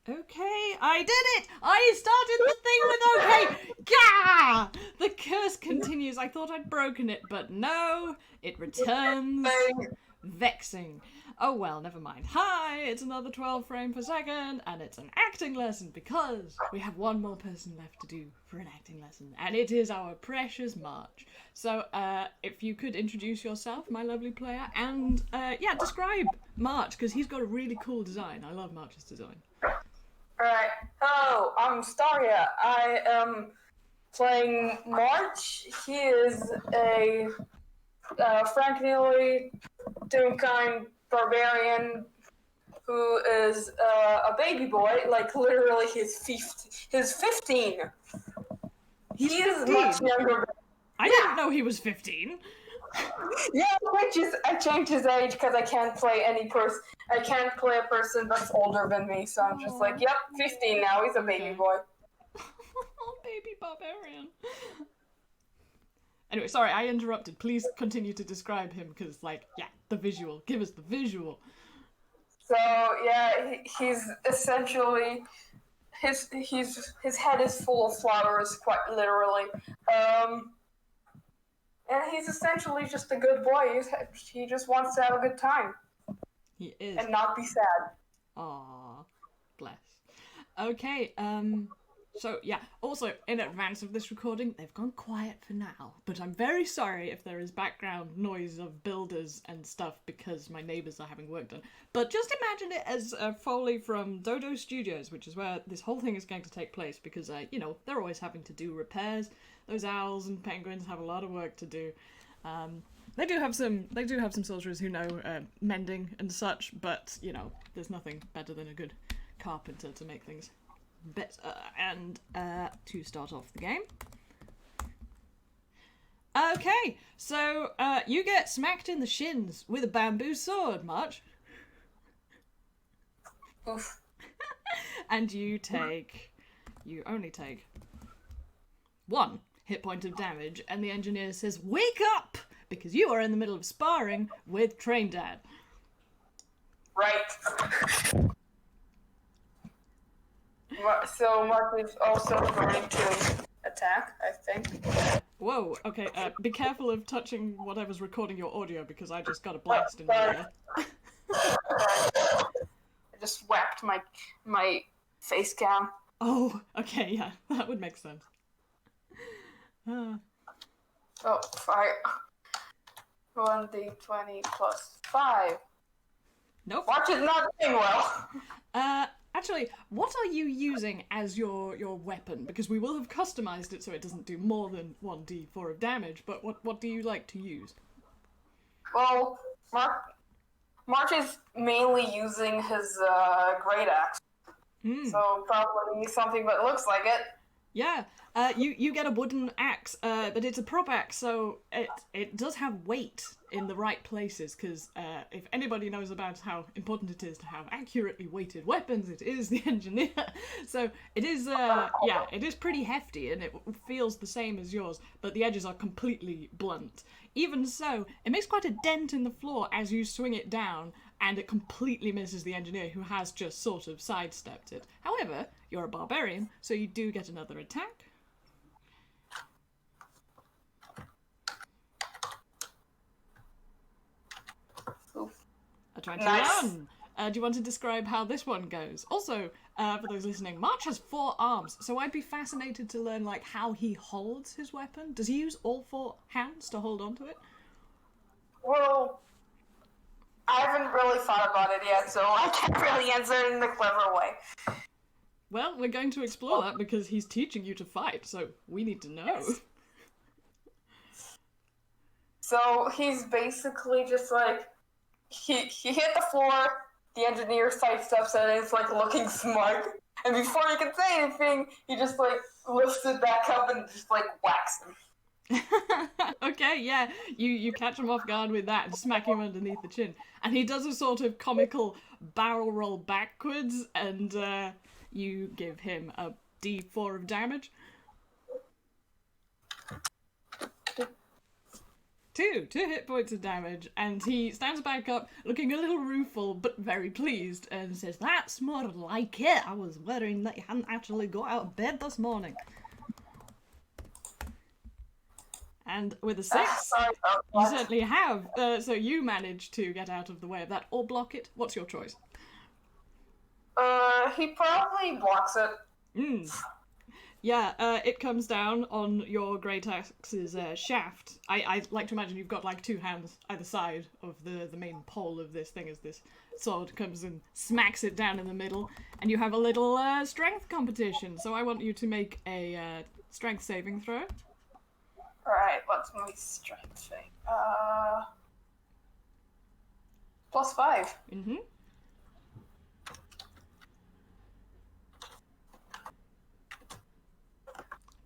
Okay, I did it! I started the thing with okay! Gah! The curse continues. I thought I'd broken it, but no, it returns. Vexing. Oh well, never mind. Hi, it's another 12 frame per second, and it's an acting lesson because we have one more person left to do for an acting lesson, and it is our precious March. So, if you could introduce yourself, my lovely player, and describe March, because he's got a really cool design. I love March's design. Alright. Hello, I'm Staria. I am playing March. He is a frankly Toonkind barbarian who is a baby boy. Like, literally, he's 15. He's He 15? is much younger. I didn't know he was 15. Yeah, I changed his age because I can't play I can't play a person that's older than me, so I'm just like, yep, 15 now, he's a baby boy. Baby barbarian. Anyway, sorry, I interrupted. Please continue to describe him, because, the visual. Give us the visual. So, yeah, he's essentially... His head is full of flowers, quite literally. And he's essentially just a good boy. He just wants to have a good time. He is. And not be sad. Aww. Bless. Okay, so yeah, also in advance of this recording, they've gone quiet for now, but I'm very sorry if there is background noise of builders and stuff because my neighbours are having work done. But just imagine it as Foley from Dodo Studios, which is where this whole thing is going to take place because, they're always having to do repairs. Those owls and penguins have a lot of work to do. They do have some sorcerers who know mending and such, but, there's nothing better than a good carpenter to make things better. And to start off the game. Okay, so you get smacked in the shins with a bamboo sword, March. Oof. And you only take 1 hit point of damage, and the engineer says, "Wake up!" because you are in the middle of sparring with Train Dad. Right. So Mark is also going to attack, I think. Whoa, okay, be careful of touching whatever's recording your audio because I just got a blast in my ear. I just whacked my face cam. Oh, okay, yeah, that would make sense. Oh, fire. 1d20 plus 5. Nope. Watch it not doing well. Actually, what are you using as your weapon? Because we will have customized it so it doesn't do more than 1d4 of damage, but what do you like to use? Well, March is mainly using his great axe. So probably something that looks like it. Yeah, you get a wooden axe, but it's a prop axe, so it does have weight in the right places, because if anybody knows about how important it is to have accurately weighted weapons, it is the engineer. So it is, it is pretty hefty, and it feels the same as yours, but the edges are completely blunt. Even so, it makes quite a dent in the floor as you swing it down, and it completely misses the engineer, who has just sort of sidestepped it. However, you're a barbarian, so you do get another attack. A 21! Nice. Do you want to describe how this one goes? Also, for those listening, March has 4 arms, so I'd be fascinated to learn, how he holds his weapon. Does he use all 4 hands to hold onto it? Well, I haven't really thought about it yet, so I can't really answer it in a clever way. Well, we're going to explore that because he's teaching you to fight, so we need to know. Yes. So he's basically just he hit the floor, the engineer sidesteps it, and it's looking smug. And before he can say anything, he just lifts it back up and just whacks him. Okay, yeah, you catch him off guard with that and smack him underneath the chin. And he does a sort of comical barrel roll backwards, and you give him a d4 of damage. 2 hit points of damage, and he stands back up, looking a little rueful, but very pleased, and says, "That's more like it. I was worrying that you hadn't actually got out of bed this morning." And with a 6, Sorry about you that. certainly have. So you manage to get out of the way of that, or block it. What's your choice? He probably blocks it. Yeah, it comes down on your Great Axe's shaft. I like to imagine you've got like 2 hands either side of the main pole of this thing as this sword comes and smacks it down in the middle, and you have a little strength competition. So I want you to make a strength saving throw. Alright, what's my strength thing? +5. Mm-hmm.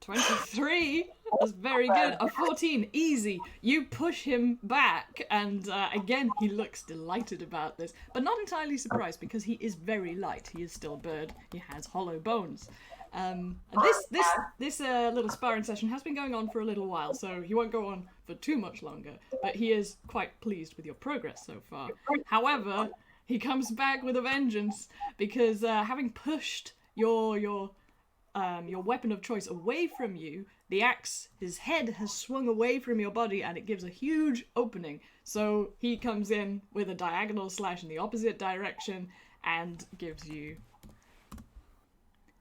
23. That's very good. A 14. Easy. You push him back, and again, he looks delighted about this, but not entirely surprised because he is very light. He is still a bird. He has hollow bones. And this little sparring session has been going on for a little while, so he won't go on for too much longer, but he is quite pleased with your progress so far. However, he comes back with a vengeance because having pushed your weapon of choice away from you, the axe, his head has swung away from your body and it gives a huge opening. So he comes in with a diagonal slash in the opposite direction and gives you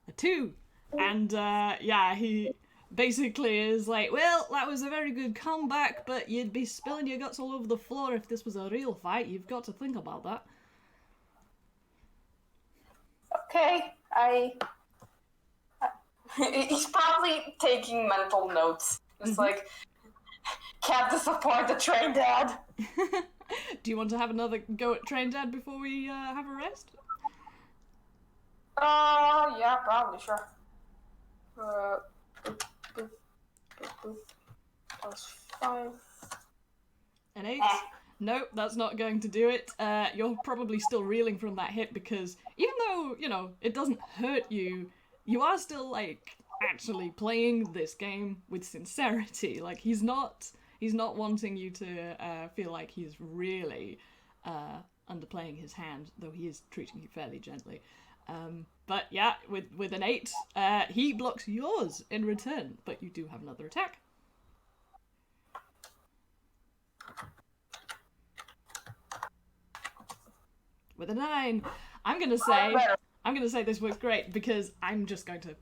a 2. And yeah, he basically is like, "Well, that was a very good comeback, but you'd be spilling your guts all over the floor if this was a real fight. You've got to think about that." Okay, he's probably taking mental notes. Just like, can't disappoint the train dad. Do you want to have another go at Train Dad before we have a rest? Yeah, probably, sure. +5. An 8? Nope, that's not going to do it. You're probably still reeling from that hit because even though, you know, it doesn't hurt you, you are still, like, actually playing this game with sincerity. Like, he's not wanting you to feel like he's really underplaying his hand, though he is treating you fairly gently. But yeah, with an 8, he blocks yours in return, but you do have another attack. With a 9, I'm gonna say this works great because I'm just going to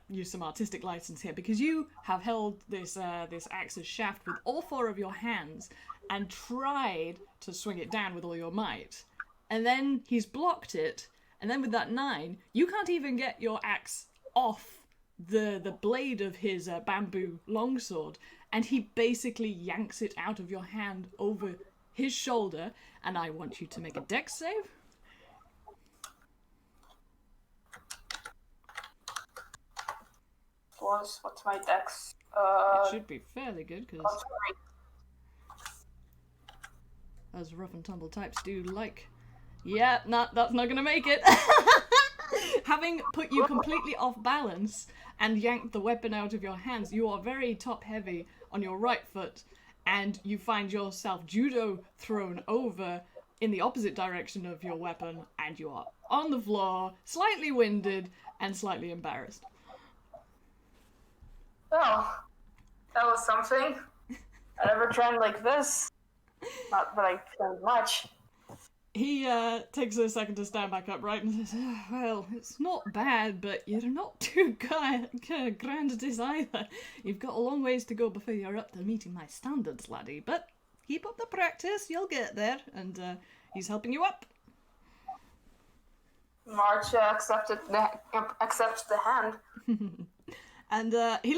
use some artistic license here because you have held this axe's shaft with all 4 of your hands and tried to swing it down with all your might, and then he's blocked it. And then with that 9, you can't even get your axe off the blade of his bamboo longsword, and he basically yanks it out of your hand over his shoulder, and I want you to make a dex save. What's my dex? It should be fairly good, because as rough and tumble types do like... Yeah, that's not gonna make it. Having put you completely off balance and yanked the weapon out of your hands, you are very top heavy on your right foot, and you find yourself judo thrown over in the opposite direction of your weapon, and you are on the floor, slightly winded and slightly embarrassed. Oh, that was something. I never trained like this. Not that I trained much. He takes a second to stand back upright and says, "Well, it's not bad, but you're not too grand at this either. You've got a long ways to go before you're up to meeting my standards, laddie. But keep up the practice, you'll get there." And he's helping you up. March accepts the hand. And he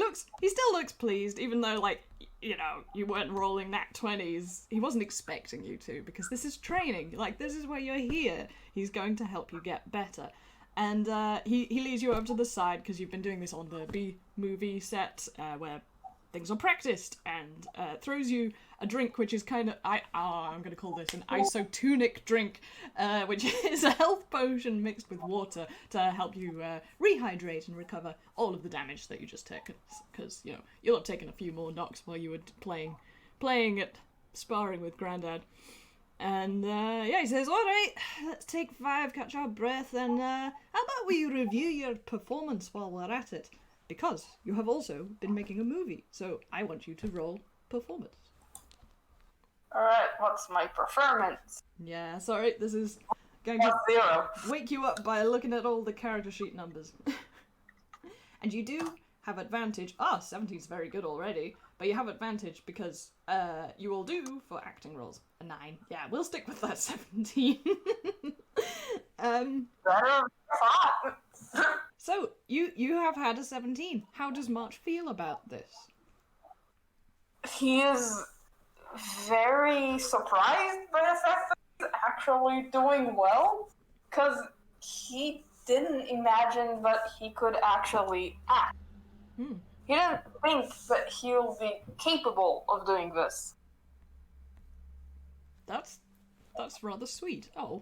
still looks pleased, even though, like, you know, you weren't rolling nat 20s. He wasn't expecting you to, because this is training. Like, this is why you're here. He's going to help you get better. And he leads you over to the side, because you've been doing this on the B-movie set, where things are practiced, and throws you a drink, which is kind of, I'm going to call this an isotonic drink, which is a health potion mixed with water to help you rehydrate and recover all of the damage that you just took, because, you know, you'll have taken a few more knocks while you were playing at sparring with Grandad. And he says, all right, let's take 5, catch our breath, and how about we review your performance while we're at it? Because you have also been making a movie, so I want you to roll performance. Alright, what's my performance? Yeah, sorry, this is going to 0. wake you up by looking at all the character sheet numbers. And you do have advantage. 17 is very good already, but you have advantage because you will do for acting roles a 9. Yeah, we'll stick with that 17. Better thought. So you have had a 17. How does March feel about this? He is very surprised by the fact that he's actually doing well, because he didn't imagine that he could actually act. He didn't think that he'll be capable of doing this. That's rather sweet. Oh.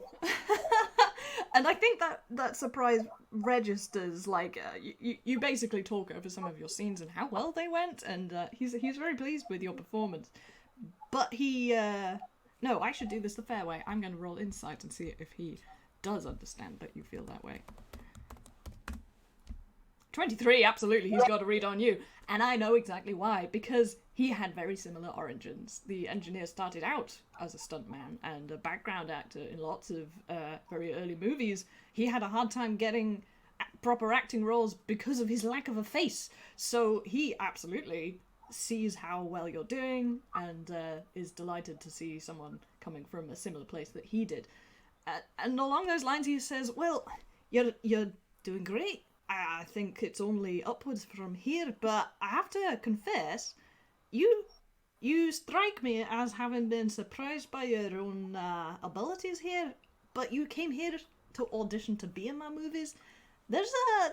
And I think that surprise registers, like, you basically talk over some of your scenes and how well they went, and he's very pleased with your performance. But he, no, I should do this the fair way. I'm going to roll insight and see if he does understand that you feel that way. 23, absolutely, he's got a read on you. And I know exactly why, because he had very similar origins. The engineer started out as a stuntman and a background actor in lots of very early movies. He had a hard time getting proper acting roles because of his lack of a face. So he absolutely sees how well you're doing and is delighted to see someone coming from a similar place that he did. And along those lines, he says, well, you're doing great. I think it's only upwards from here, but I have to confess, you strike me as having been surprised by your own abilities here, but you came here to audition to be in my movies. There's a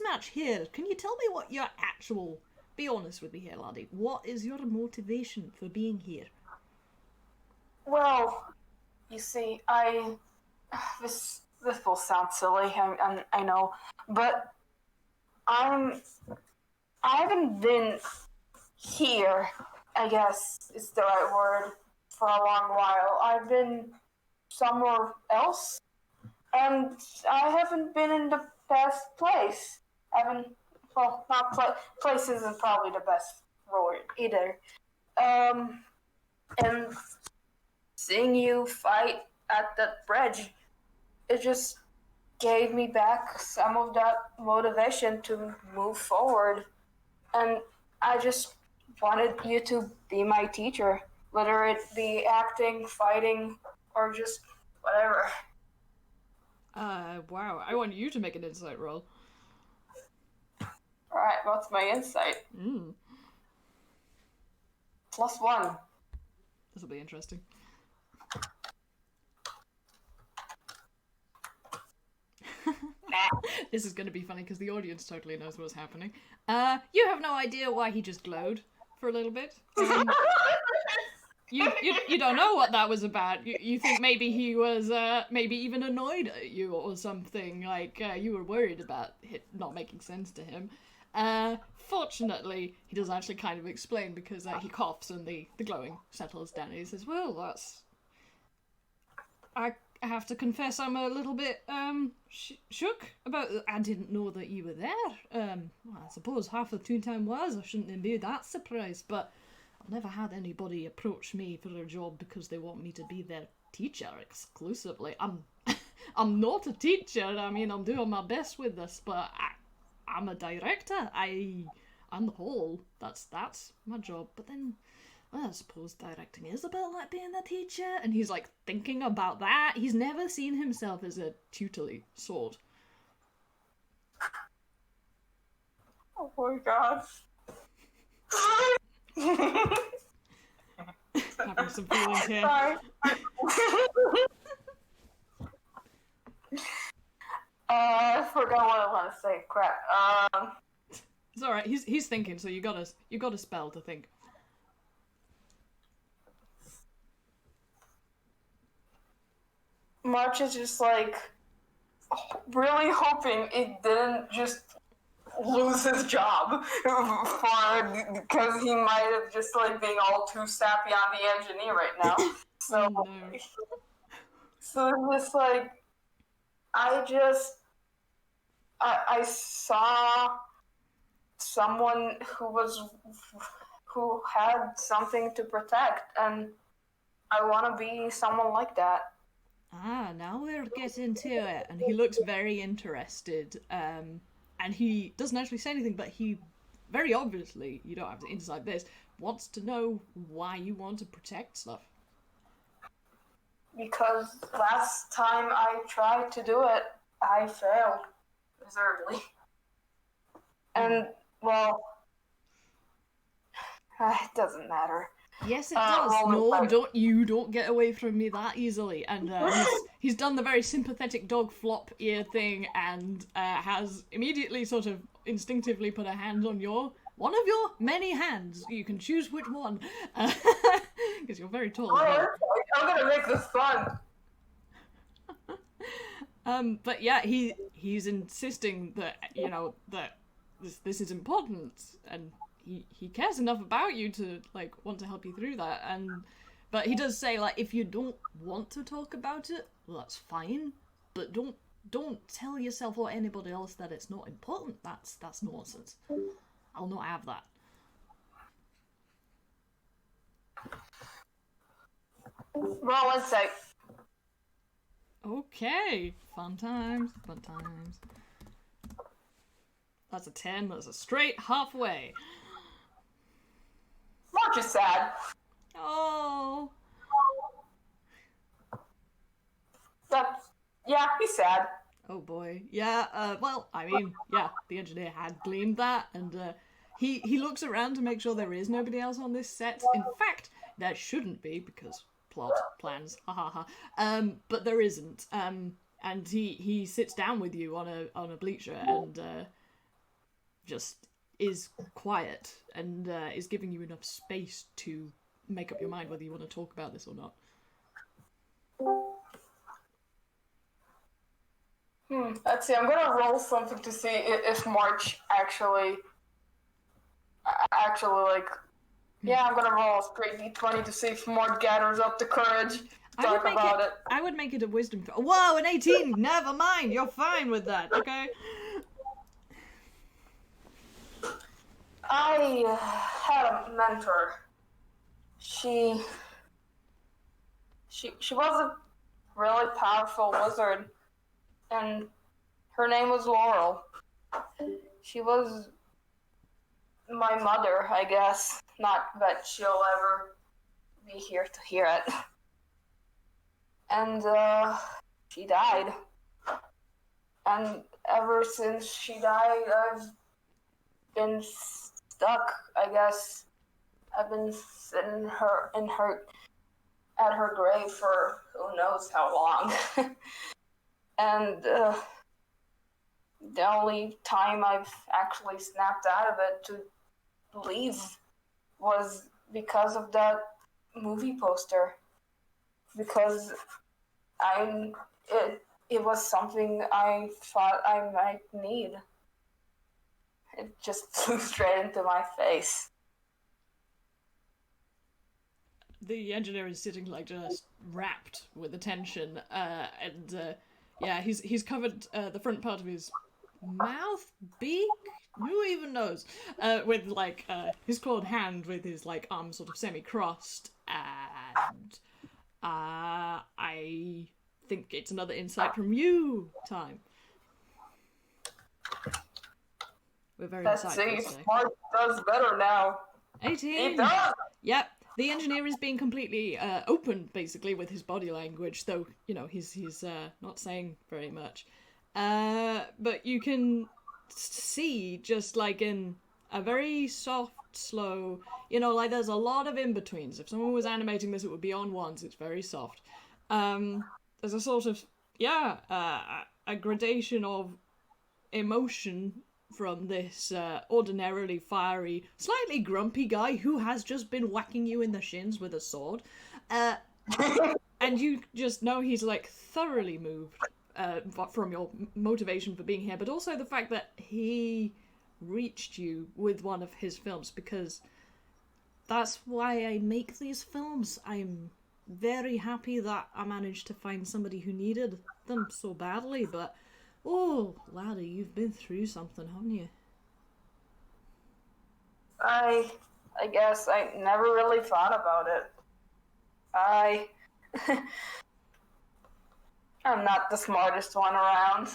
mismatch here. Can you tell me what your actual... Be honest with me here, laddie. What is your motivation for being here? Well, you see, this will sound silly, I know, but I haven't been here, I guess is the right word, for a long while. I've been somewhere else, and I haven't been in the best place. Place isn't probably the best word either. And seeing you fight at that bridge, it just gave me back some of that motivation to move forward. And I just wanted you to be my teacher, whether it be acting, fighting, or just whatever. Wow. I want you to make an insight roll. Alright, what's my insight? +1. This will be interesting. This is going to be funny because the audience totally knows what's happening. You have no idea why he just glowed for a little bit. You don't know what that was about. You think maybe he was maybe even annoyed at you or something, like you were worried about it not making sense to him. Fortunately, he does actually kind of explain because he coughs and the glowing settles down and he says, well, that's... I have to confess I'm a little bit shook about... I didn't know that you were there. Well, I suppose half of Toontown was. I shouldn't be that surprised, but I've never had anybody approach me for a job because they want me to be their teacher exclusively. I'm not a teacher. I mean, I'm doing my best with this, but I'm a director. On the whole, that's my job. But then, well, I suppose directing is a bit like being a teacher. And he's like thinking about that. He's never seen himself as a tutorly sort. Oh my god. Having some feelings here. Sorry. I forgot what I want to say. Crap. It's all right. He's thinking, so you got a spell to think. March is just like really hoping it didn't just lose his job because he might have just like being all too sappy on the engineer right now. So, Oh, no. so it's just like I saw someone who had something to protect, and I want to be someone like that. Ah, now we're getting to it. And he looks very interested. And he doesn't actually say anything, but he very obviously, you don't have to insight this, wants to know why you want to protect stuff. Because last time I tried to do it, I failed miserably. And, well, it doesn't matter. Yes, it does. No, don't get away from me that easily. And he's done the very sympathetic dog flop ear thing, and has immediately sort of instinctively put a hand on one of your many hands. You can choose which one, because you're very tall. I'm gonna make this fun. But yeah, he's insisting that that this is important, and he cares enough about you to like want to help you through that. But he does say, like, if you don't want to talk about it, well, that's fine, but don't tell yourself or anybody else that it's not important. That's nonsense. I'll not have that. Roll insight. Okay, fun times. That's a 10. That's a straight halfway. March is sad. Oh. He's sad. Oh boy. Yeah, well, I mean, yeah, the engineer had gleaned that, and he looks around to make sure there is nobody else on this set. In fact, there shouldn't be, because plot, plans, ha ha ha. But there isn't. And he sits down with you on a bleacher and just is quiet and is giving you enough space to make up your mind whether you want to talk about this or not. Let's see, I'm gonna roll something to see if March actually like... Yeah, I'm gonna roll a straight d20 to see if March gathers up the courage to talk about it. I would make it a wisdom. Whoa, an 18! Never mind, you're fine with that, okay? I had a mentor. She was a really powerful wizard, and her name was Laurel. She was my mother, I guess. Not that she'll ever be here to hear it. And she died. And ever since she died, I've been stuck, I guess. I've been sitting at her grave for who knows how long. And the only time I've actually snapped out of it to leave was because of that movie poster. Because it was something I thought I might need. It just flew straight into my face. The engineer is sitting like just wrapped with attention, and yeah, he's covered the front part of his mouth, beak, who even knows, with like his clawed hand with his like arms sort of semi-crossed, and I think it's another insight from you time. We're very insightful today. Mark does better now. 18. He does. Yep. The engineer is being completely open, basically, with his body language, though, you know, he's not saying very much. But you can see, just like in a very soft, slow, you know, like there's a lot of in-betweens. If someone was animating this, it would be on ones. It's very soft. There's a sort of, a gradation of emotion from this ordinarily fiery, slightly grumpy guy who has just been whacking you in the shins with a sword. And you just know he's, like, thoroughly moved from your motivation for being here, but also the fact that he reached you with one of his films, because that's why I make these films. I'm very happy that I managed to find somebody who needed them so badly, but oh, laddie, you've been through something, haven't you? I guess I never really thought about it. I'm not the smartest one around.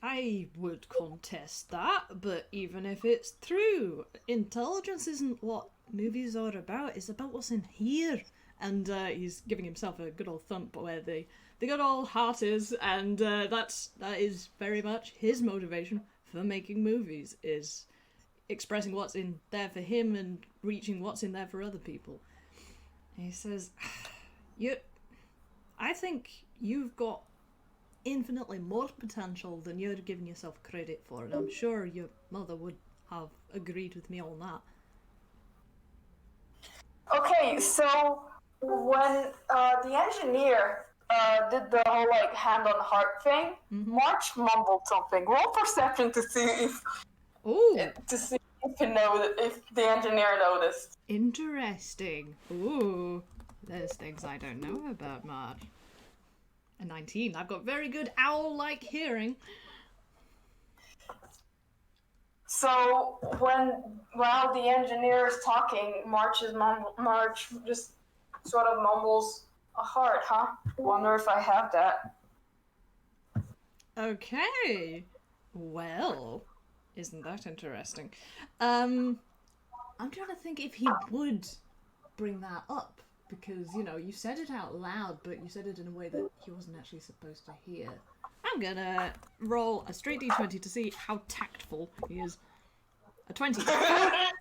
I would contest that, but even if it's true, intelligence isn't what movies are about. It's about what's in here. And he's giving himself a good old thump where the good old heart is, and that is very much his motivation for making movies, is expressing what's in there for him and reaching what's in there for other people. And he says, I think you've got infinitely more potential than you're giving yourself credit for, and I'm sure your mother would have agreed with me on that. Okay, so when the engineer did the whole like hand on heart thing, March mumbled something. Roll perception to see if if the engineer noticed. Interesting. Ooh, there's things I don't know about March. A 19. I've got very good owl-like hearing. So while the engineer is talking, March just sort of mumbles a heart, huh? Wonder if I have that. Okay. Well, isn't that interesting? I'm trying to think if he would bring that up, because, you know, you said it out loud, but you said it in a way that he wasn't actually supposed to hear. I'm gonna roll a straight d20 to see how tactful he is. A 20.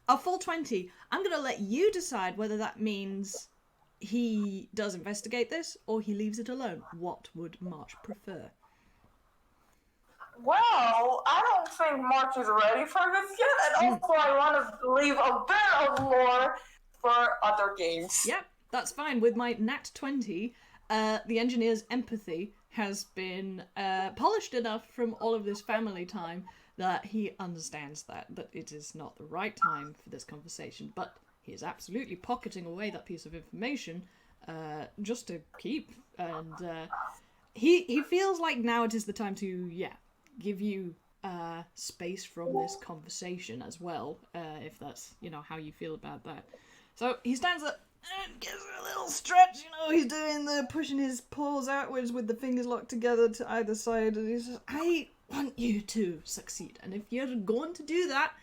A full 20. I'm gonna let you decide whether that means he does investigate this or he leaves it alone. What would March prefer? Well, I don't think March is ready for this yet, and also I want to leave a bit of lore for other games. Yep, that's fine. With my nat 20, the engineer's empathy has been polished enough from all of this family time that he understands that it is not the right time for this conversation, but he is absolutely pocketing away that piece of information just to keep, and he feels like now it is the time to, give you space from this conversation as well, if that's, you know, how you feel about that. So he stands up and gives a little stretch, you know, he's doing the pushing his paws outwards with the fingers locked together to either side, and he says, I want you to succeed, and if you're going to do that,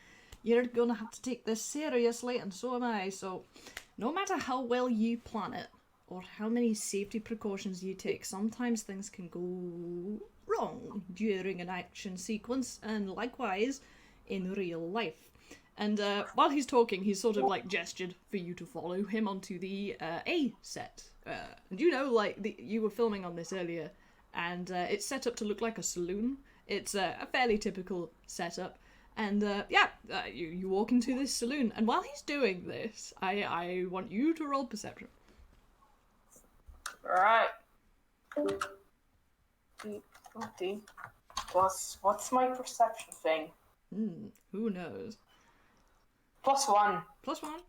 you're going to have to take this seriously, and so am I. So no matter how well you plan it, or how many safety precautions you take, sometimes things can go wrong during an action sequence, and likewise in real life. And while he's talking, he's sort of like gestured for you to follow him onto the A set. And you know, like, you were filming on this earlier, and it's set up to look like a saloon. It's a fairly typical setup. And you walk into this saloon, and while he's doing this, I want you to roll perception. Alright. What's my perception thing? Who knows? +1. +1.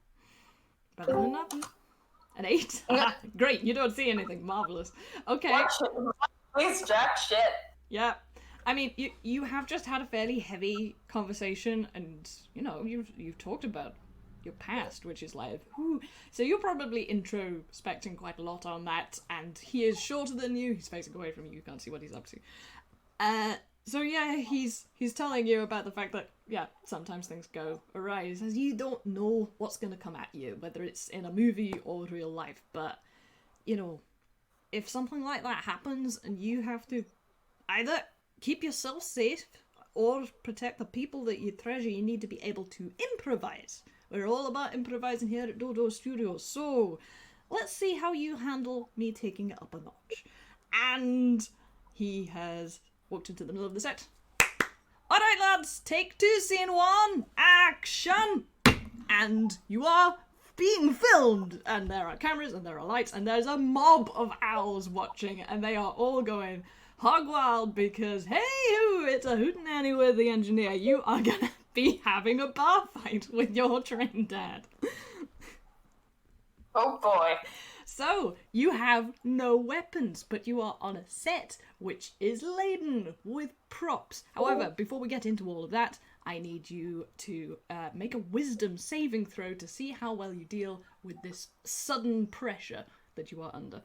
Better than nothing. An 8. Great, you don't see anything. Marvelous. Okay. Please, jack shit. Yeah. I mean, you have just had a fairly heavy conversation, and, you know, you've talked about your past, which is like, whoo. So you're probably introspecting quite a lot on that, and he is shorter than you, he's facing away from you, you can't see what he's up to. So yeah, he's telling you about the fact that, sometimes things go awry. He says, you don't know what's gonna come at you, whether it's in a movie or real life, but, you know, if something like that happens and you have to either keep yourself safe or protect the people that you treasure, you need to be able to improvise. We're all about improvising here at Dodo Studios, so let's see how you handle me taking it up a notch. And he has walked into the middle of the set. Alright lads, take 2, scene 1, action! And you are being filmed, and there are cameras, and there are lights, and there's a mob of owls watching, and they are all going, hog wild because, hey-hoo, it's a hootenanny with the engineer. You are gonna be having a bar fight with your train dad. Oh boy. So, you have no weapons, but you are on a set which is laden with props. However, before we get into all of that, I need you to make a wisdom saving throw to see how well you deal with this sudden pressure that you are under.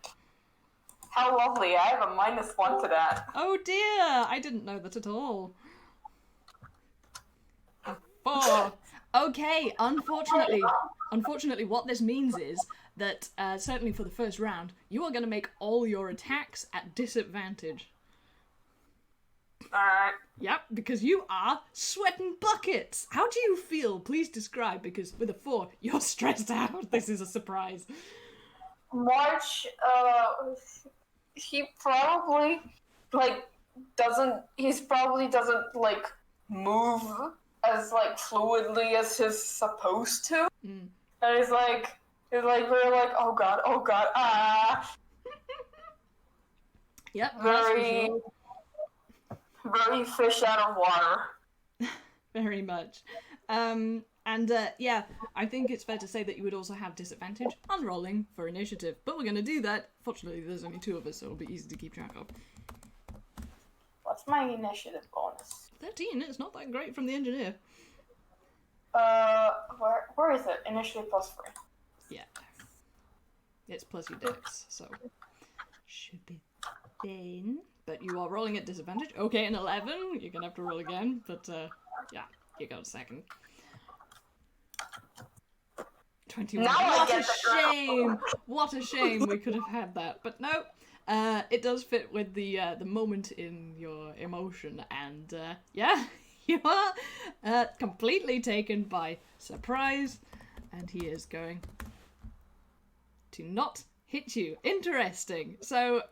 How lovely. I have a -1 to that. Oh dear, I didn't know that at all. A 4. Okay, unfortunately what this means is that, certainly for the first round, you are going to make all your attacks at disadvantage. Alright. Yep, because you are sweating buckets. How do you feel? Please describe, because with a 4, you're stressed out. This is a surprise. March, he probably, doesn't move as, fluidly as he's supposed to. Mm. And he's very oh god, ah. Yep, that's for sure. Very fish out of water. Very much. Yeah, I think it's fair to say that you would also have disadvantage on rolling for initiative, but we're going to do that. Fortunately, there's only 2 of us, so it'll be easy to keep track of. What's my initiative bonus? 13, it's not that great from the engineer. Where is it? Initiative +3. Yeah. It's plus your dex, so should be fine. But you are rolling at disadvantage. Okay, an 11. You're gonna have to roll again, but yeah, you got a second. 21. What a shame! What a shame we could have had that, but no. It does fit with the moment in your emotion, and yeah, you are completely taken by surprise, and he is going to not hit you. Interesting. So,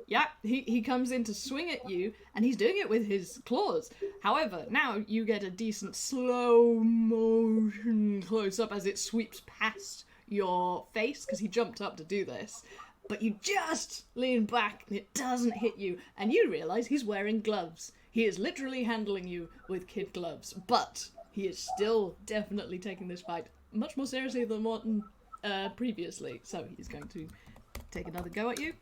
yeah, he comes in to swing at you, and he's doing it with his claws. However, now you get a decent slow motion close-up as it sweeps past your face, because he jumped up to do this. But you just lean back, and it doesn't hit you, and you realise he's wearing gloves. He is literally handling you with kid gloves, but he is still definitely taking this fight much more seriously than Morton previously. So he's going to take another go at you.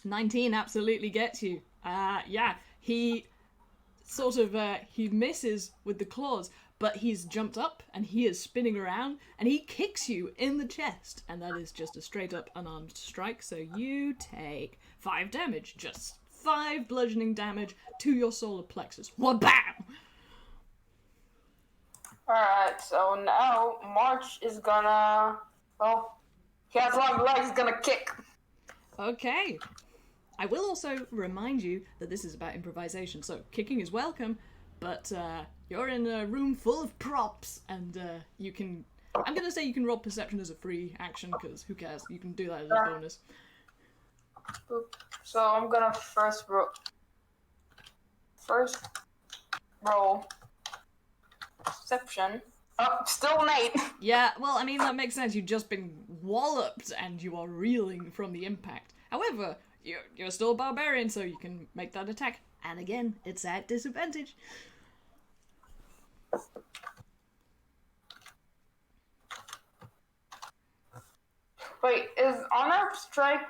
19 absolutely gets you. Yeah, he sort of, he misses with the claws, but he's jumped up and he is spinning around and he kicks you in the chest, and that is just a straight up unarmed strike, so you take 5 damage, just 5 bludgeoning damage to your solar plexus. Wabam! Alright, so now March is gonna, well, he has long legs, he's gonna kick. Okay. I will also remind you that this is about improvisation, so kicking is welcome, but you're in a room full of props, and you can... I'm gonna say you can roll perception as a free action, because who cares? You can do that as a bonus. So I'm gonna first roll perception. Oh, still an 8. Yeah, well, I mean, that makes sense. You've just been walloped, and you are reeling from the impact. However, you're still a barbarian, so you can make that attack. And again, it's at disadvantage. Wait, is unarmed strike...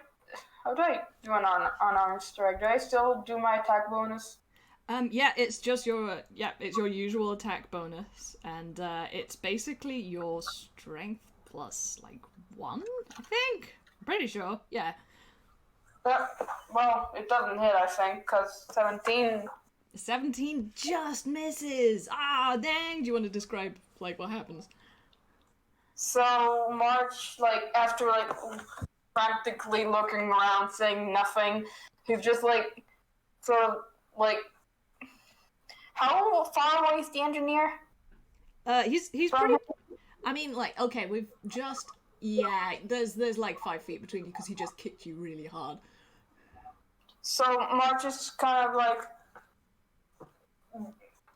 How do I do an unarmed strike? Do I still do my attack bonus? Yeah, it's just your usual attack bonus, and it's basically your strength plus, 1, I think? I'm pretty sure, yeah. Well, it doesn't hit, I think, because 17... 17 just misses! Ah, dang! Do you want to describe, what happens? So, March, after, frantically looking around, saying nothing, he's just, how far away is the engineer? He's pretty... I mean, okay, we've just... Yeah, there's 5 feet between you, because he just kicked you really hard. So, March is kind of,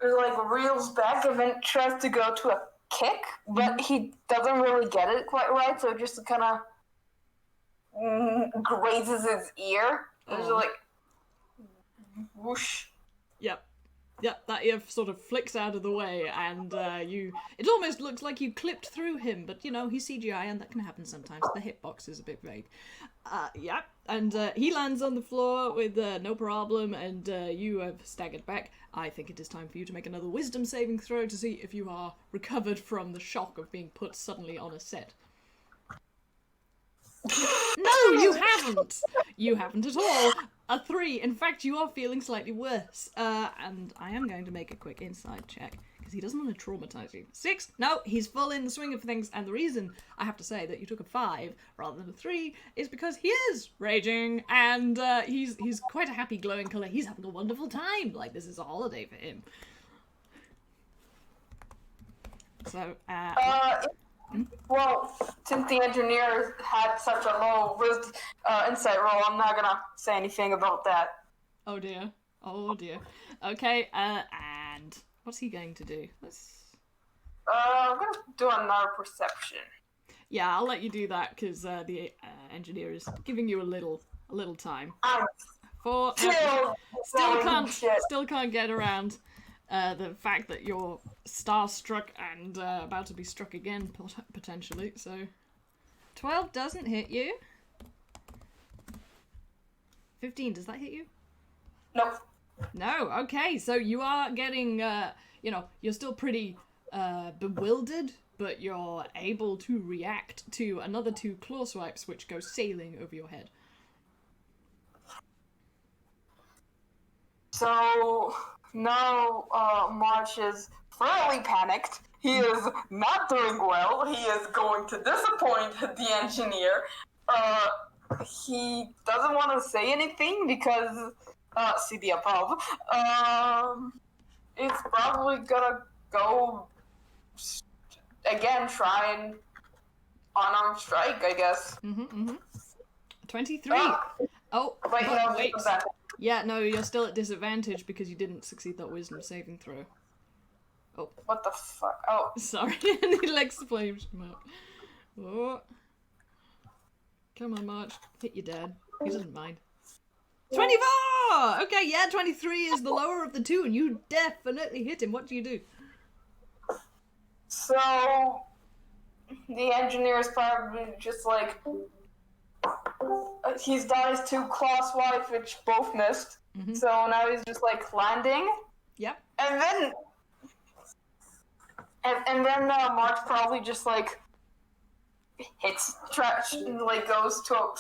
reels back and then tries to go to a kick, but he doesn't really get it quite right, so it just kind of grazes his ear. It's whoosh. Yep. Yep, that ear sort of flicks out of the way, and it almost looks like you clipped through him, but, he's CGI, and that can happen sometimes. The hitbox is a bit vague. Yep, and he lands on the floor with no problem, and you have staggered back. I think it is time for you to make another wisdom saving throw to see if you are recovered from the shock of being put suddenly on a set. No, you haven't! You haven't at all. A 3. In fact, you are feeling slightly worse. And I am going to make a quick inside check, because he doesn't want to traumatize you. 6. No, he's full in the swing of things, and the reason I have to say that you took a 5 rather than a 3 is because he is raging, and he's quite a happy glowing colour. He's having a wonderful time. Like, this is a holiday for him. So, well, since the engineer had such a low insight roll, I'm not gonna say anything about that. Oh dear. Oh dear. Okay, and what's he going to do? I'm gonna do another perception. Yeah, I'll let you do that, because the engineer is giving you a little time. Still can't get around the fact that you're starstruck and about to be struck again, potentially, so... 12 doesn't hit you. 15, does that hit you? Nope. No, okay, so you are getting, you're still pretty bewildered, but you're able to react to another 2 claw swipes which go sailing over your head. So... now, March is fairly panicked. He is not doing well. He is going to disappoint the engineer. He doesn't want to say anything because, see the above. It's probably gonna go, again, try and unarmed strike, I guess. 23. Oh, wait. That. Yeah, no, you're still at disadvantage because you didn't succeed that wisdom saving throw. Oh. What the fuck? Oh. Sorry, and he legs the flames come out. Oh. Come on, March. Hit your dad. He doesn't mind. 24! Okay, yeah, 23 is the lower of the 2, and you definitely hit him. What do you do? So, the engineer is probably just like... he's done his 2 claw swipes, which both missed. So now he's just like landing. Yep. And then, March probably just like hits trash and like goes to a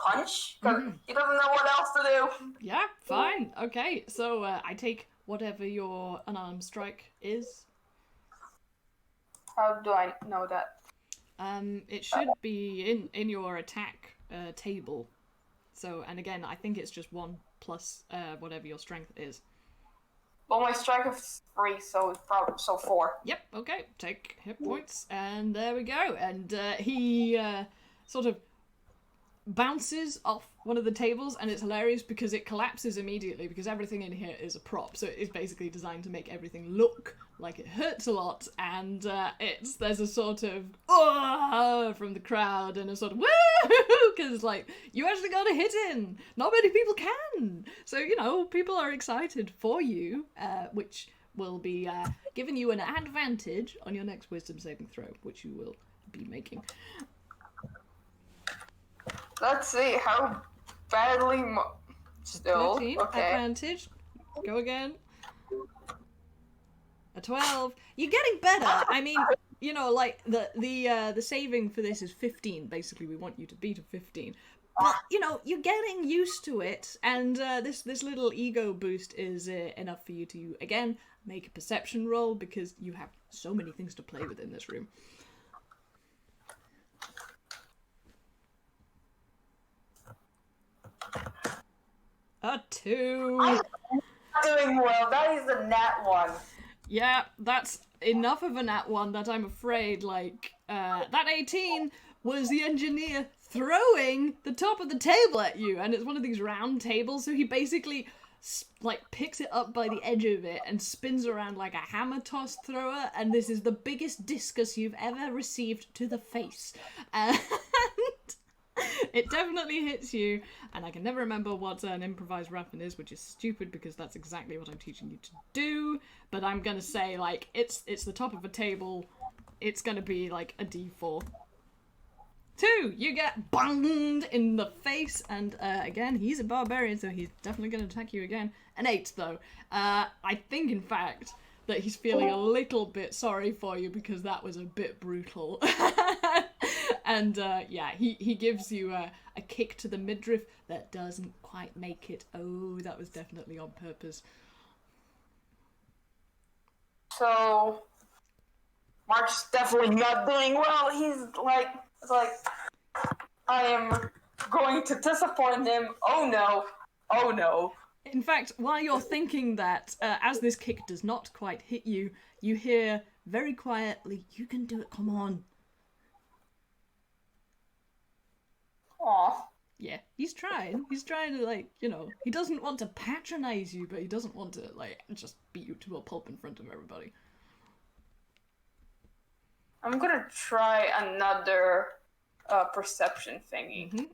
punch because he doesn't know what else to do. Yeah, fine. Okay, so I take whatever your unarmed strike is. How do I know that? It should be in your attack table. So, and again, I think it's just 1 plus whatever your strength is. Well, my strength is 3, so it's probably 4. Yep. Okay. Take hit points, and there we go. And he sort of bounces off one of the tables, and it's hilarious because it collapses immediately because everything in here is a prop. So it's basically designed to make everything look like it hurts a lot, and there's a sort of from the crowd and a sort of woo, because like you actually got a hit in. Not many people can, so people are excited for you, which will be giving you an advantage on your next wisdom saving throw, which you will be making. Let's see how badly. Still 13, okay. Advantage. Go again. A 12. You're getting better. I mean, like the saving for this is 15. Basically, we want you to beat a 15. But you're getting used to it, and this little ego boost is enough for you to again make a perception roll because you have so many things to play with in this room. A 2. I'm not doing well. That is a nat 1. Yeah, that's enough of a nat 1 that I'm afraid, that 18 was the engineer throwing the top of the table at you, and it's one of these round tables, so he basically, picks it up by the edge of it and spins around like a hammer toss thrower, and this is the biggest discus you've ever received to the face. And It definitely hits you, and I can never remember what an improvised weapon is, which is stupid because that's exactly what I'm teaching you to do. But I'm gonna say, like, it's the top of a table. It's gonna be like a D4. 2, you get bunged in the face, and again, he's a barbarian, so he's definitely gonna attack you again. An 8, though. I think, in fact, that he's feeling a little bit sorry for you because that was a bit brutal. And yeah, he gives you a kick to the midriff that doesn't quite make it. Oh, that was definitely on purpose. So, Mark's definitely not doing well. He's like, it's like, I am going to disappoint him. Oh no. Oh no. In fact, while you're thinking that, as this kick does not quite hit you, you hear very quietly, "You can do it, come on." Aw. Yeah, he's trying. He's trying to, like, you know, he doesn't want to patronize you, but he doesn't want to, like, just beat you to a pulp in front of everybody. I'm gonna try another perception thingy.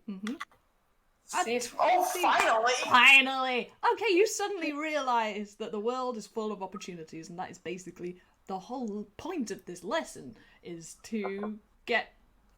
See if... Oh, finally! Finally! Okay, you suddenly realise that the world is full of opportunities, and that is basically the whole point of this lesson, is to get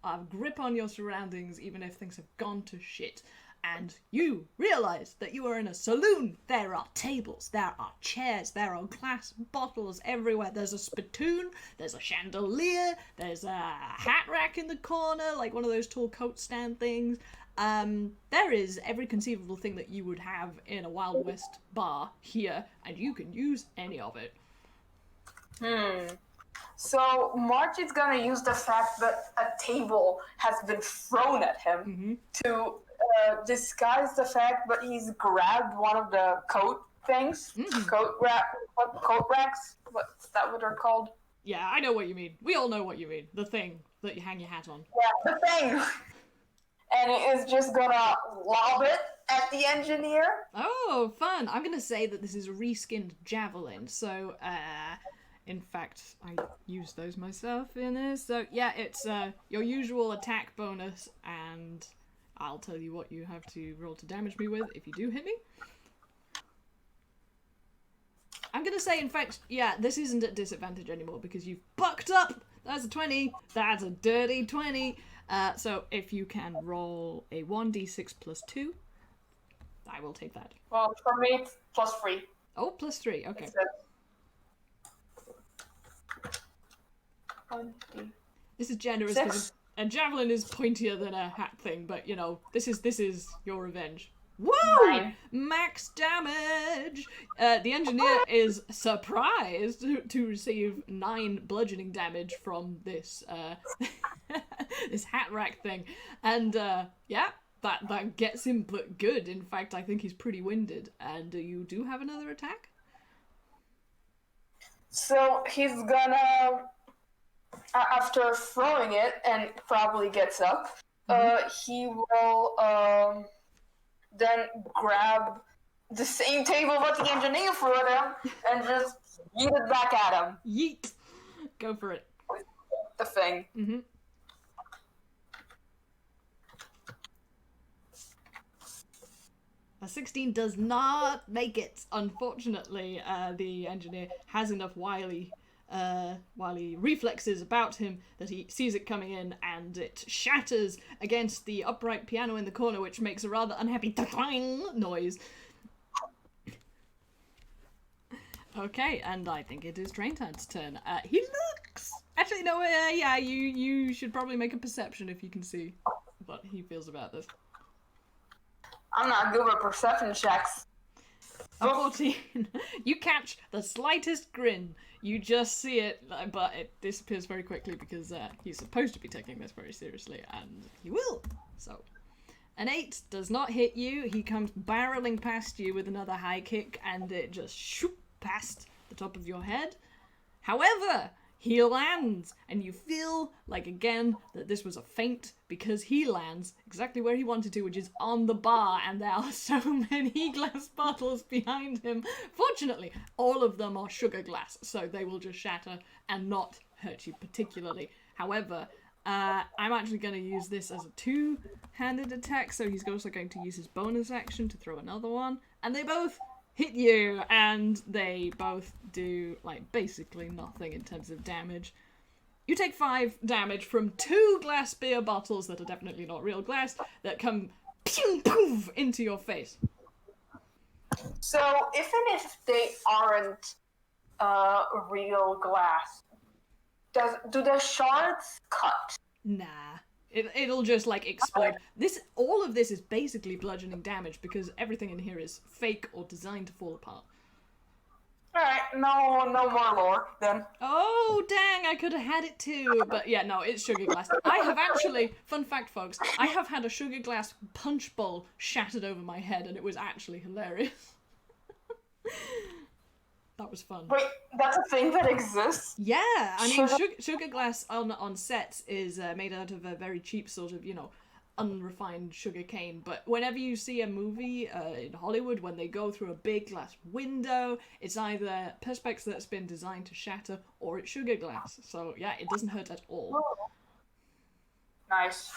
a grip on your surroundings, even if things have gone to shit. And you realise that you are in a saloon. There are tables, there are chairs, there are glass bottles everywhere. There's a spittoon, there's a chandelier, there's a hat rack in the corner, like one of those tall coat stand things. There is every conceivable thing that you would have in a Wild West bar here, and you can use any of it. So March is gonna use the fact that a table has been thrown at him to disguise the fact that he's grabbed one of the coat things, coat racks. What's that? What they're called? Yeah, I know what you mean. We all know what you mean. The thing that you hang your hat on. Yeah, the thing. And it is just gonna lob it at the engineer. Oh, fun! I'm gonna say that this is a reskinned javelin. So, in fact, I used those myself in this. So yeah, it's your usual attack bonus, and I'll tell you what you have to roll to damage me with if you do hit me. I'm gonna say, in fact, yeah, this isn't at disadvantage anymore because you've bucked up. That's a 20. That's a dirty 20. So if you can roll a 1d6 plus 2, I will take that. Well, for me, it's +3. Oh, +3. Okay. This is generous because a javelin is pointier than a hat thing, but you know, this is your revenge. Woo! 9. Max damage! The engineer is surprised to receive 9 bludgeoning damage from this this hat rack thing. And yeah, that gets him but good. In fact, I think he's pretty winded. And you do have another attack? So he's gonna, after throwing it, and probably gets up, he will then grab the same table that the engineer threw at him and just yeet it back at him. Yeet! Go for it. The thing. A 16 does not make it. Unfortunately, the engineer has enough wily reflexes about him that he sees it coming in, and it shatters against the upright piano in the corner, which makes a rather unhappy ta-twang noise. Okay, and I think it is Traintard's turn. He looks... Actually, no, yeah, you should probably make a perception if you can see what he feels about this. I'm not good with perception checks. A 14. You catch the slightest grin. You just see it, but it disappears very quickly because he's supposed to be taking this very seriously, and he will. So, an 8 does not hit you. He comes barreling past you with another high kick, and it just shoop past the top of your head. However, he lands, and you feel like, again, that this was a feint because he lands exactly where he wanted to, which is on the bar, and there are so many glass bottles behind him. Fortunately, all of them are sugar glass, so they will just shatter and not hurt you particularly. However, I'm actually going to use this as a two-handed attack, so he's also going to use his bonus action to throw another one. And they both hit you, and they both do, like, basically nothing in terms of damage. You take 5 damage from 2 glass beer bottles that are definitely not real glass that come pew, poof into your face. So, even if they aren't real glass, do the shards cut? Nah. It'll just, like, explode. All of this is basically bludgeoning damage because everything in here is fake or designed to fall apart. Alright, no more lore, then. Oh, dang, I could have had it too. But yeah, no, it's sugar glass. I have actually, fun fact, folks, I have had a sugar glass punch bowl shattered over my head, and it was actually hilarious. That was fun. Wait, that's a thing that exists? Yeah, I mean, sugar glass on sets is made out of a very cheap sort of, unrefined sugar cane. But whenever you see a movie in Hollywood, when they go through a big glass window, it's either perspex that's been designed to shatter or it's sugar glass. So yeah, it doesn't hurt at all. Oh. Nice.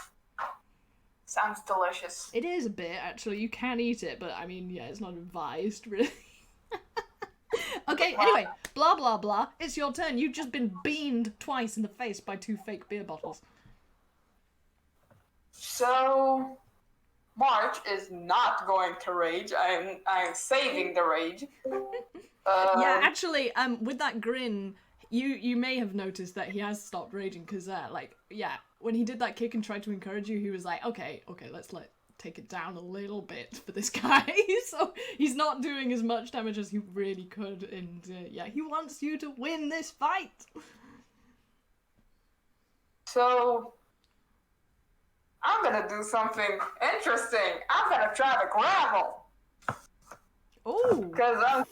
Sounds delicious. It is a bit, actually. You can eat it, but I mean, yeah, it's not advised, really. Okay, anyway, blah blah blah. It's your turn. You've just been beamed twice in the face by 2 fake beer bottles. So, March is not going to rage. I'm saving the rage. Yeah, actually, with that grin, you may have noticed that he has stopped raging because, when he did that kick and tried to encourage you, he was like, okay, let's take it down a little bit for this guy. So he's not doing as much damage as he really could, and he wants you to win this fight. So, I'm gonna do something interesting. I'm gonna try to gravel. Oh. Because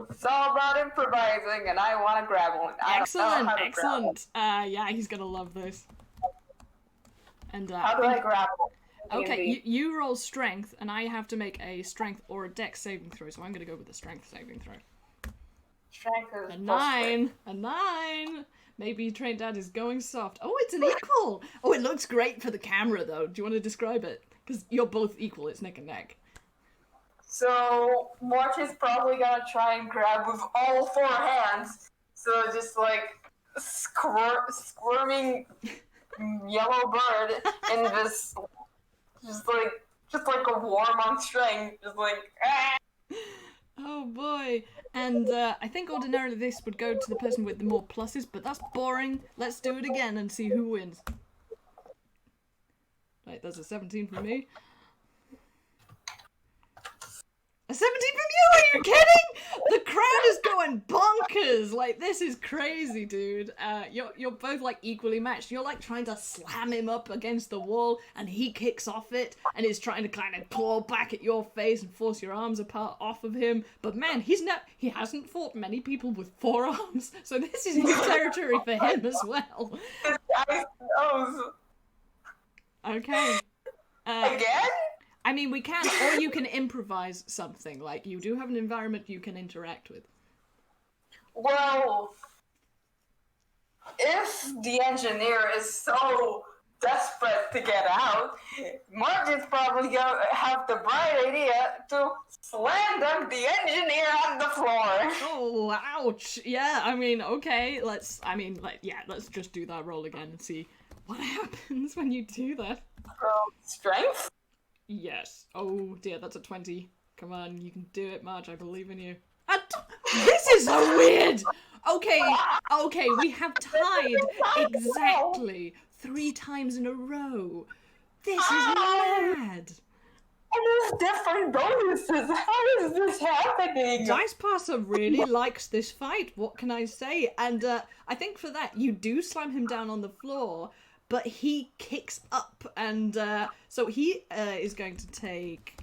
it's all about improvising, and I want to gravel. Excellent. Yeah, he's gonna love this. And how do I gravel? Okay, you roll strength, and I have to make a strength or a dex saving throw, so I'm gonna go with the strength saving throw. Strength is a 9! A 9! Maybe Train Dad is going soft. Oh, it's an equal! Oh, it looks great for the camera, though. Do you want to describe it? Because you're both equal, it's neck and neck. So, March is probably gonna try and grab with all 4 hands. So, just like, squirming yellow bird in this... Just like a worm on string, just like, ah! Oh boy. And I think ordinarily this would go to the person with the more pluses, but that's boring. Let's do it again and see who wins. Right, that's a 17 from me. A 17 from you? Are you kidding? The crowd is going bonkers. Like, this is crazy, dude. You're both, like, equally matched. You're, like, trying to slam him up against the wall, and he kicks off it, and is trying to kind of claw back at your face and force your arms apart off of him. But, man, he hasn't fought many people with 4 arms, so this is new territory for him as well. Okay. Again? I mean, we can, or you can improvise something. Like, you do have an environment you can interact with. Well, if the engineer is so desperate to get out, Mark is probably going to have the bright idea to slam dunk the engineer on the floor. Oh, ouch. Yeah, I mean, okay, let's just do that roll again and see what happens when you do that. Strength? Yes. Oh dear, that's a 20. Come on, you can do it, Marge. I believe in you. This is so weird! Okay, we have tied exactly 3 times in a row. This is mad! And there's different bonuses. How is this happening? Dice Passer really likes this fight. What can I say? And I think for that, you do slam him down on the floor, but he kicks up, and so he is going to take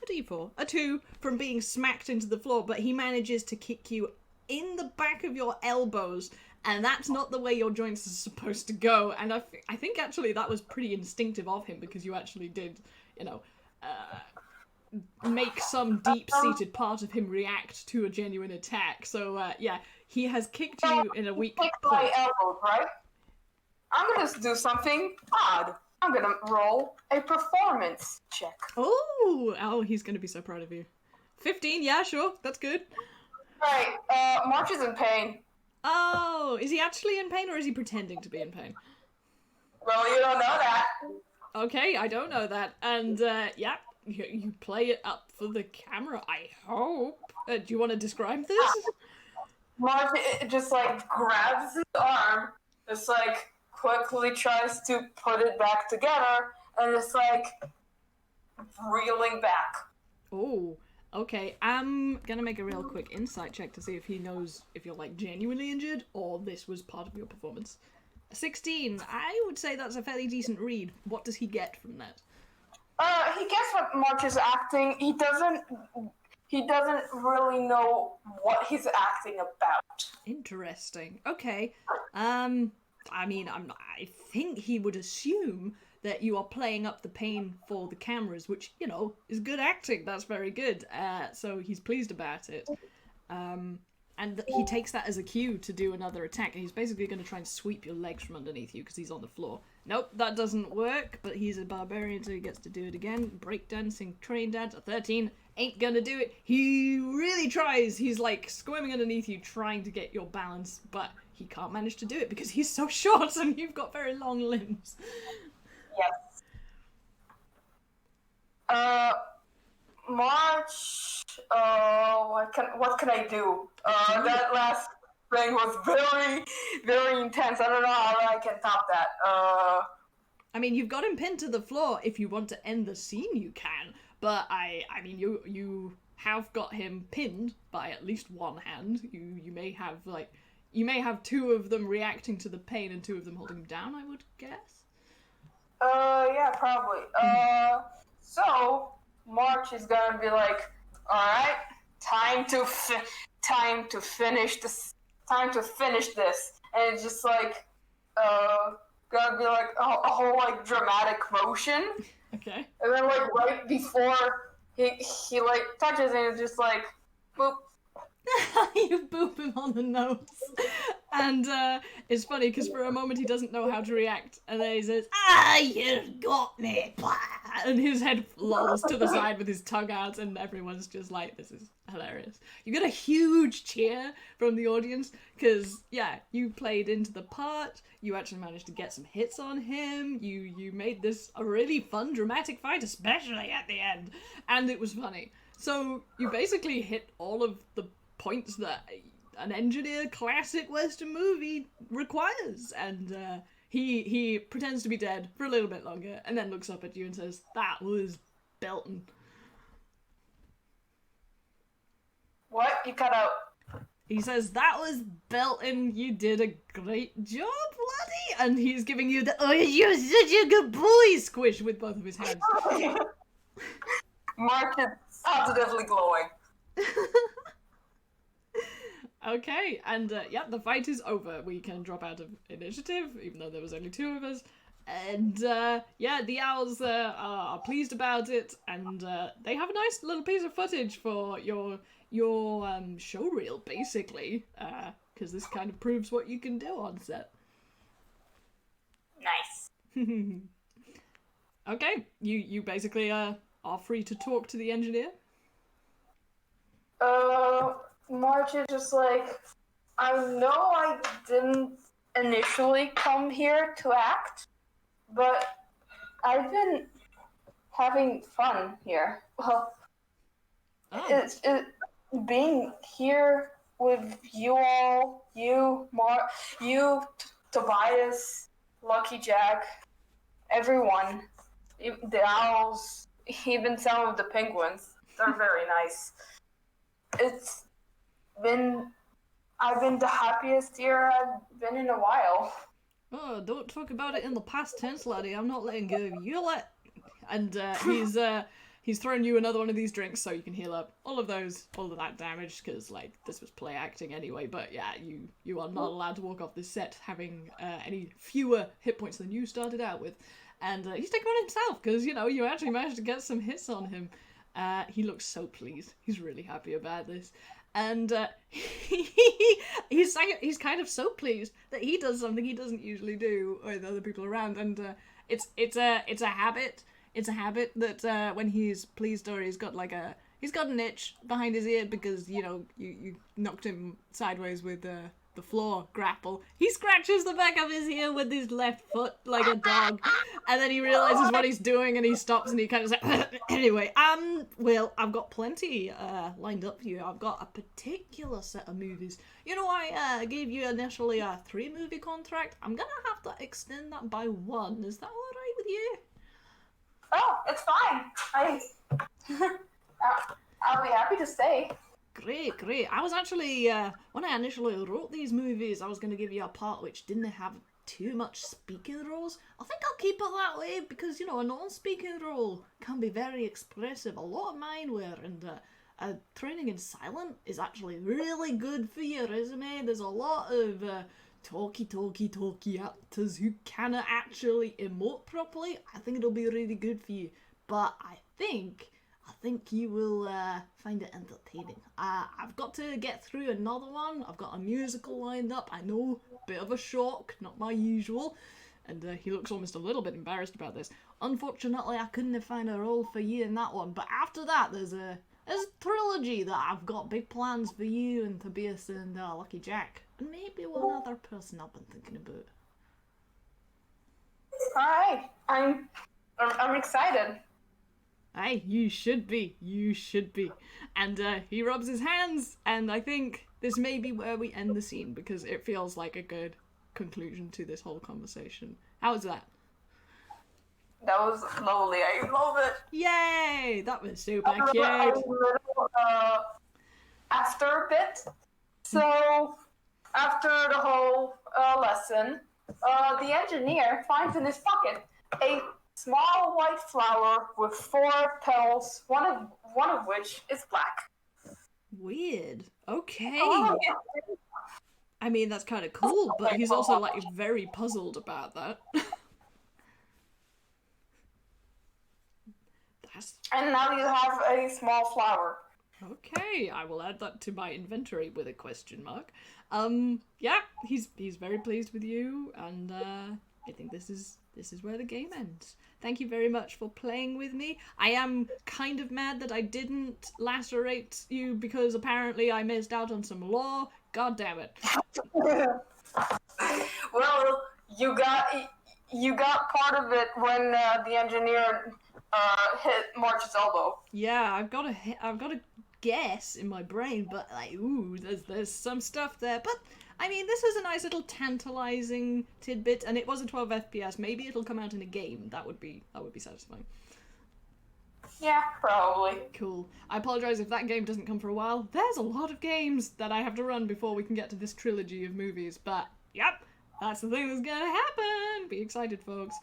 a d4, a 2, from being smacked into the floor, but he manages to kick you in the back of your elbows, and that's not the way your joints are supposed to go. And I think actually that was pretty instinctive of him, because you actually did, make some deep-seated part of him react to a genuine attack. So yeah, he has kicked you in a weak point. My elbows, right? I'm gonna do something odd. I'm gonna roll a performance check. Oh, he's gonna be so proud of you. 15, yeah, sure, that's good. Right, March is in pain. Oh, is he actually in pain or is he pretending to be in pain? Well, you don't know that. Okay, I don't know that. And, yeah, you play it up for the camera, I hope. Do you want to describe this? March just like grabs his arm, just like quickly tries to put it back together, and just like reeling back. Oh, okay. I'm gonna make a real quick insight check to see if he knows if you're like genuinely injured or this was part of your performance. 16. I would say that's a fairly decent read. What does he get from that? He gets what March is acting. He doesn't really know what he's acting about. Interesting. Okay. I mean, I think he would assume that you are playing up the pain for the cameras, which, you know, is good acting. That's very good. So he's pleased about it. And he takes that as a cue to do another attack, and he's basically going to try and sweep your legs from underneath you because he's on the floor. Nope, that doesn't work, but he's a barbarian, so he gets to do it again. Breakdancing, train dance, a 13, ain't gonna do it. He really tries. He's like squirming underneath you, trying to get your balance, but he can't manage to do it because he's so short and you've got very long limbs. Yes. March. What can I do? That last thing was very, very intense. I don't know how I can top that. I mean, you've got him pinned to the floor. If you want to end the scene, you can. But I mean, you have got him pinned by at least one hand. You may have two of them reacting to the pain and two of them holding him down, I would guess. Yeah, probably. So March is gonna be like, all right, time to finish this. Time to finish this, and it's just like, gonna be like a whole like dramatic motion. Okay. And then like right before he like touches it, it's just like, boop. You boop him on the nose. And it's funny because for a moment he doesn't know how to react. And then he says, you got me. And his head lolls to the side with his tongue out and everyone's just like, this is hilarious. You get a huge cheer from the audience because, yeah, you played into the part. You actually managed to get some hits on him. You made this a really fun, dramatic fight, especially at the end. And it was funny. So you basically hit all of the points that an engineer classic Western movie requires, and he pretends to be dead for a little bit longer, and then looks up at you and says, "That was belting." What? You cut out. He says, "That was belting. You did a great job, laddie," and he's giving you the "Oh, you're such a good boy" squish with both of his hands. Mark is positively glowing. Okay, and yeah, the fight is over. We can drop out of initiative, even though there was only two of us. And yeah, the owls are pleased about it, and they have a nice little piece of footage for your show reel, basically, because this kind of proves what you can do on set. Nice. Okay, you basically are free to talk to the engineer. March is just like, I know I didn't initially come here to act, but I've been having fun here. Well, it's being here with you all, Tobias, Lucky Jack, everyone, the owls, even some of the penguins. They're very nice. I've been the happiest year I've been in a while. Oh, don't talk about it in the past tense, laddie. I'm not letting go of you yet. And he's thrown you another one of these drinks so you can heal up all of that damage, because like this was play acting anyway. But yeah, you are not allowed to walk off this set having any fewer hit points than you started out with. And he's taking one himself because you actually managed to get some hits on him. He looks so pleased. He's really happy about this. and he's kind of so pleased that he does something he doesn't usually do with other people around, and it's a habit. It's a habit that when he's pleased or he's got an itch behind his ear because you knocked him sideways with the floor grapple. He scratches the back of his ear with his left foot like a dog, and then he realizes what he's doing and he stops and he kind of says, anyway, well, I've got plenty lined up for you. I've got a particular set of movies. I gave you initially a 3-movie contract. I'm gonna have to extend that by 1. Is that alright with you? Oh, it's fine. I'll be happy to stay. Great. I was actually, when I initially wrote these movies, I was going to give you a part which didn't have too much speaking roles. I think I'll keep it that way because, a non-speaking role can be very expressive. A lot of mine were, and training in silent is actually really good for your resume. There's a lot of talky actors who cannot actually emote properly. I think it'll be really good for you. But I think you will find it entertaining. I've got to get through another one. I've got a musical lined up. I know, bit of a shock, not my usual. And he looks almost a little bit embarrassed about this. Unfortunately, I couldn't find a role for you in that one. But after that, there's a trilogy that I've got big plans for you and Tobias and Lucky Jack. And maybe one other person I've been thinking about. Alright, I'm excited. Aye, you should be. And he rubs his hands, and I think this may be where we end the scene, because it feels like a good conclusion to this whole conversation. How's that? That was lovely. I love it. Yay! That was super cute. After a bit. So, after the whole lesson, the engineer finds in his pocket a small white flower with 4 petals, one of which is black. Weird. Okay. Oh, I mean, that's kind of cool, but he's also, very puzzled about that. And now you have a small flower. Okay, I will add that to my inventory with a question mark. Yeah, he's very pleased with you, and I think this is where the game ends. Thank you very much for playing with me. I am kind of mad that I didn't lacerate you because apparently I missed out on some lore. God damn it. Well, you got part of it when the engineer hit March's elbow. Yeah, I've got a guess in my brain, but there's some stuff there. But I mean, this is a nice little tantalizing tidbit, and it was a 12 FPS. Maybe it'll come out in a game. That would be satisfying. Yeah, probably. Cool. I apologize if that game doesn't come for a while. There's a lot of games that I have to run before we can get to this trilogy of movies, but yep, that's the thing that's gonna happen. Be excited, folks.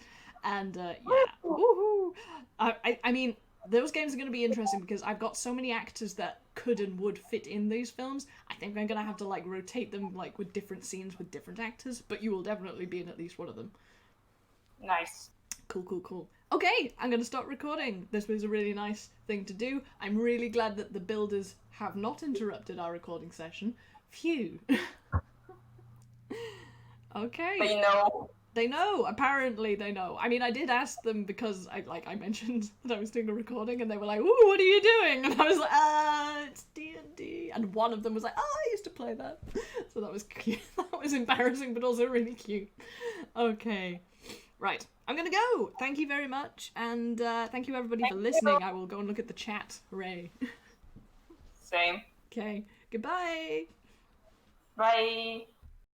And yeah, woohoo! I mean, those games are going to be interesting because I've got so many actors that could and would fit in these films. I think I'm going to have to rotate them with different scenes with different actors, but you will definitely be in at least one of them. Nice. Cool. Okay, I'm going to start recording. This was a really nice thing to do. I'm really glad that the builders have not interrupted our recording session. Phew. Okay. They know. Apparently they know. I mean, I did ask them because I mentioned that I was doing a recording, and they were like, "Ooh, what are you doing?" And I was like, it's D&D. And one of them was like, "Oh, I used to play that." So that was cute. That was embarrassing, but also really cute. Okay. Right. I'm gonna go. Thank you very much, and thank you everybody for listening. I will go and look at the chat. Hooray. Same. Okay. Goodbye. Bye.